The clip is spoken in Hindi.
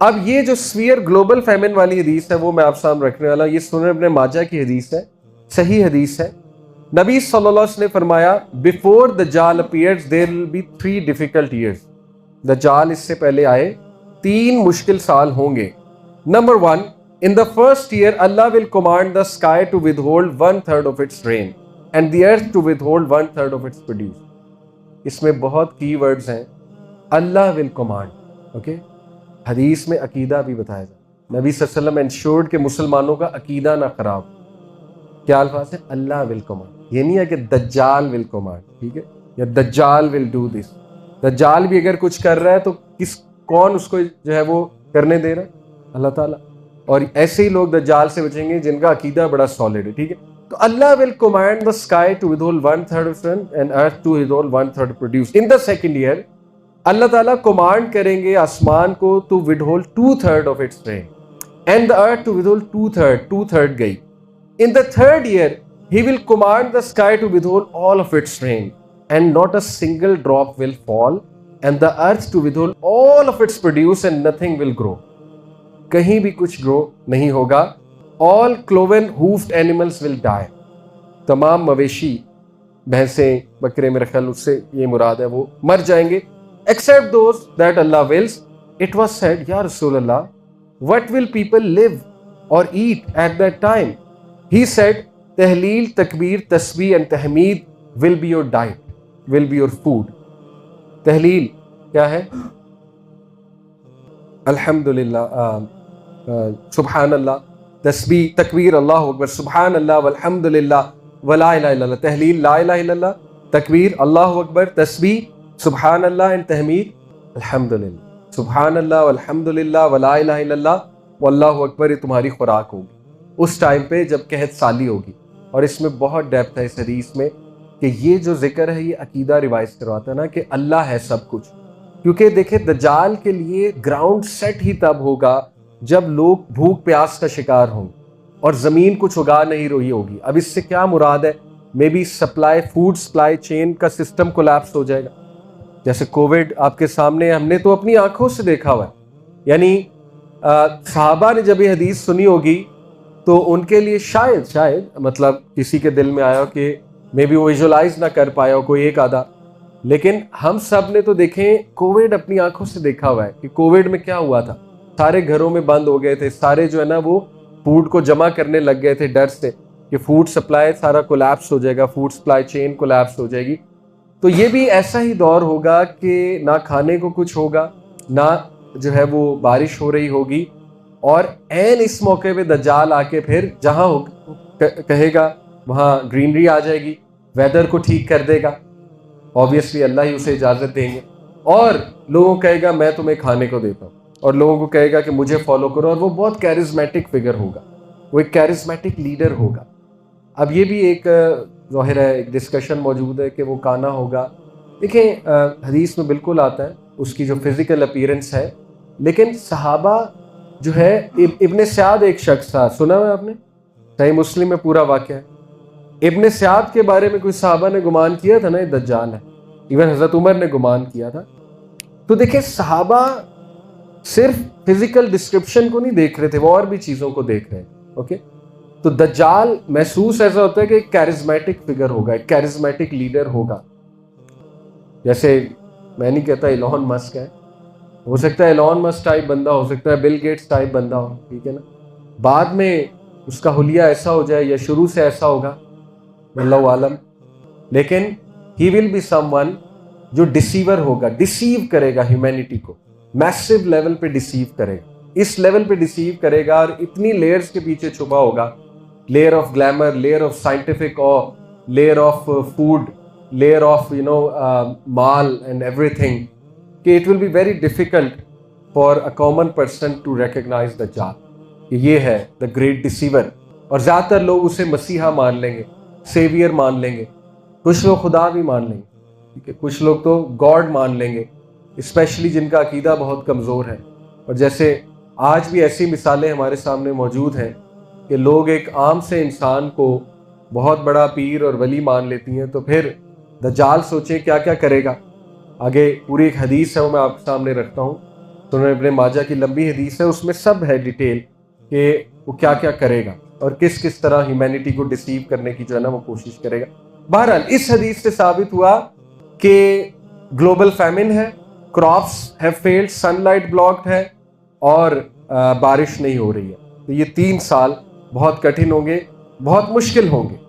अब ये जो स्फीयर ग्लोबल फेमिन वाली हदीस है वो मैं आप सामने रखने वाला हूं। ये सुनन इब्न माजा की हदीस है, सही हदीस है। नबी सल्लल्लाहु अलैहि वसल्लम ने फरमाया, before Dajjal appears there will be 3 difficult years. Dajjal इससे पहले आए 3 मुश्किल साल होंगे। Number 1, in the first year Allah will command the sky to withhold 1/3 of its rain and the earth to withhold 1/3 of its produce। इसमें बहुत की वर्ड्स हैं। अल्लाह विल कमांड, ओके। हदीस में अकीदा भी बताया जाए, नबी सल्लल्लाहु अलैहि वसल्लम इंश्योर्ड कि मुसलमानों का अकीदा ना खराब। क्या अल्फाज है? अल्लाह विल कमांड। ये नहीं है कि दज्जाल विल कमांड, ठीक है, या दज्जाल विल डू दिस। दज्जाल भी अगर कुछ कर रहा है तो कौन उसको जो है वो करने दे रहा है? अल्लाह ताला। और ऐसे ही लोग दज्जाल से बचेंगे जिनका अकीदा बड़ा सॉलिड है, ठीक है। तो Allah will command the sky to withhold 1/3 of sun and earth to withhold 1/3 produce. In the second year Allah ताला कमांड करेंगे आसमान को to withhold 2/3 of its rain and the earth to withhold 2/3 गई। In the third year, he will command the sky to withhold all of its rain, and not a single drop will fall, and the earth to withhold all of its produce, and nothing will grow. कहीं भी कुछ ग्रो नहीं होगा। All cloven hoofed animals will die. तमाम मवेशी, भैंसें, बकरे, मेरे ख्याल उससे ये मुराद है, वो मर जाएंगे। Except those that Allah wills. It was said, Ya Rasulullah, what will people live or eat at that time? He said, Tahleel, Takbir, Tasbih and Tahmeed will be your diet, will be your food. Tahleel क्या है? अल्हम्दुलिल्लाह, सुबहानल्लाह, तस्बीह, तकबीर, अल्लाहु अकबर, सुबहानल्लाह वल्हम्दुलिल्लाह वला इलाहा इल्लल्लाह। तहलील ला इलाहा इल्लल्लाह, तकबीर अल्लाहु अकबर, तस्बीह सुबहानल्लाह एंड तहमीद अल्हम्दुलिल्लाह। सुबहानल्लाह वल्हम्दुलिल्लाह वला इलाहा इल्लल्लाह वल्लाहु अकबर, ये तुम्हारी खुराक होगी उस टाइम पे जब कहत साली होगी। और इसमें बहुत डेप्थ है इस हदीस में कि ये जो जिक्र है ये अकीदा रिवाइज करवाता है ना कि अल्लाह है सब कुछ। क्योंकि देखे दज्जाल के लिए ग्राउंड सेट ही तब होगा जब लोग भूख प्यास का शिकार हों और ज़मीन कुछ उगा नहीं रही होगी। अब इससे क्या मुराद है? May be supply, food supply chain का सिस्टम कोलैप्स हो जाएगा। जैसे कोविड आपके सामने, हमने तो अपनी आंखों से देखा हुआ है। यानी सहाबा ने जब ये हदीस सुनी होगी तो उनके लिए शायद मतलब किसी के दिल में आया कि मे बी वो विजुअलाइज ना कर पाया हो कोई एक आधा, लेकिन हम सब ने तो देखें, कोविड अपनी आंखों से देखा हुआ है कि कोविड में क्या हुआ था। सारे घरों में बंद हो गए थे, सारे जो है ना वो फूड को जमा करने लग गए थे डर से कि फूड सप्लाई सारा कोलैप्स हो जाएगा, फूड सप्लाई चेन कोलैप्स हो जाएगी। तो ये भी ऐसा ही दौर होगा कि ना खाने को कुछ होगा, ना जो है वो बारिश हो रही होगी। और एन इस मौके पे दज्जाल आके फिर जहां कहेगा वहां ग्रीनरी आ जाएगी, वेदर को ठीक कर देगा। ऑब्वियसली अल्लाह ही उसे इजाजत देंगे और लोगों को कहेगा मैं तुम्हें खाने को देता हूँ, और लोगों को कहेगा कि मुझे फॉलो करो। और वो बहुत कैरिज्मेटिक फिगर होगा, वो एक कैरिज्मेटिक लीडर होगा। अब ये भी एक ज़ाहिर है एक डिस्कशन मौजूद है कि वो काना होगा। देखें हदीस में बिल्कुल आता है उसकी जो फिजिकल अपीयरेंस है, लेकिन सहाबा जो है, इब्ने सयाद एक शख्स था, सुना है आपने, सही मुस्लिम में पूरा वाक़या है। इब्ने सयाद के बारे में कोई सहाबा ने गुमान किया था ना ये दज्जाल है, इवन हज़रत उमर ने गुमान किया था। तो देखिए सहाबा सिर्फ फिजिकल डिस्क्रिप्शन को नहीं देख रहे थे, वो और भी चीज़ों को देख रहे हैं। ओके, तो दज्जाल महसूस ऐसा होता है कि एक कैरिज्मेटिक फिगर होगा, एक कैरिज्मेटिक लीडर होगा। जैसे मैं नहीं कहता एलोन मस्क है, हो सकता है एलोन मस्क टाइप बंदा, हो सकता है बिल गेट्स टाइप बंदा हो, ठीक है ना। बाद में उसका हुलिया ऐसा हो जाए या शुरू से ऐसा होगा, अल्लाहु आलम। लेकिन ही विल बी समवन जो डिसीवर होगा, डिसीव करेगा ह्यूमैनिटी को, मैसिव लेवल पे डिसीव करेगा। इस लेवल पे डिसीव करेगा और इतनी लेयर्स के पीछे छुपा होगा, layer of glamour, layer of scientific ऑ, layer of food, layer of mall and everything, कि it will be very difficult for a common person to recognise दज्जाल कि ये है द ग्रेट डिसीवर। और ज़्यादातर लोग उसे मसीहा मान लेंगे, सेवियर मान लेंगे, कुछ लोग खुदा भी मान लेंगे, ठीक है, कुछ लोग तो गॉड मान लेंगे, स्पेशली जिनका अकीदा बहुत कमज़ोर है। और जैसे आज भी ऐसी मिसालें हमारे सामने मौजूद हैं कि लोग एक आम से इंसान को बहुत बड़ा पीर और वली मान लेती हैं, तो फिर दज्जाल सोचे क्या क्या करेगा। आगे पूरी एक हदीस है वो मैं आपके सामने रखता हूँ सुनन इब्न माजा की लंबी हदीस है, उसमें सब है डिटेल कि वो क्या क्या करेगा और किस किस तरह ह्यूमैनिटी को डिसीव करने की जो है ना वो कोशिश करेगा। बहरहाल इस हदीस से साबित हुआ कि ग्लोबल फैमिन है, crops have failed, sunlight blocked है और बारिश नहीं हो रही है। तो ये 3 साल बहुत कठिन होंगे, बहुत मुश्किल होंगे।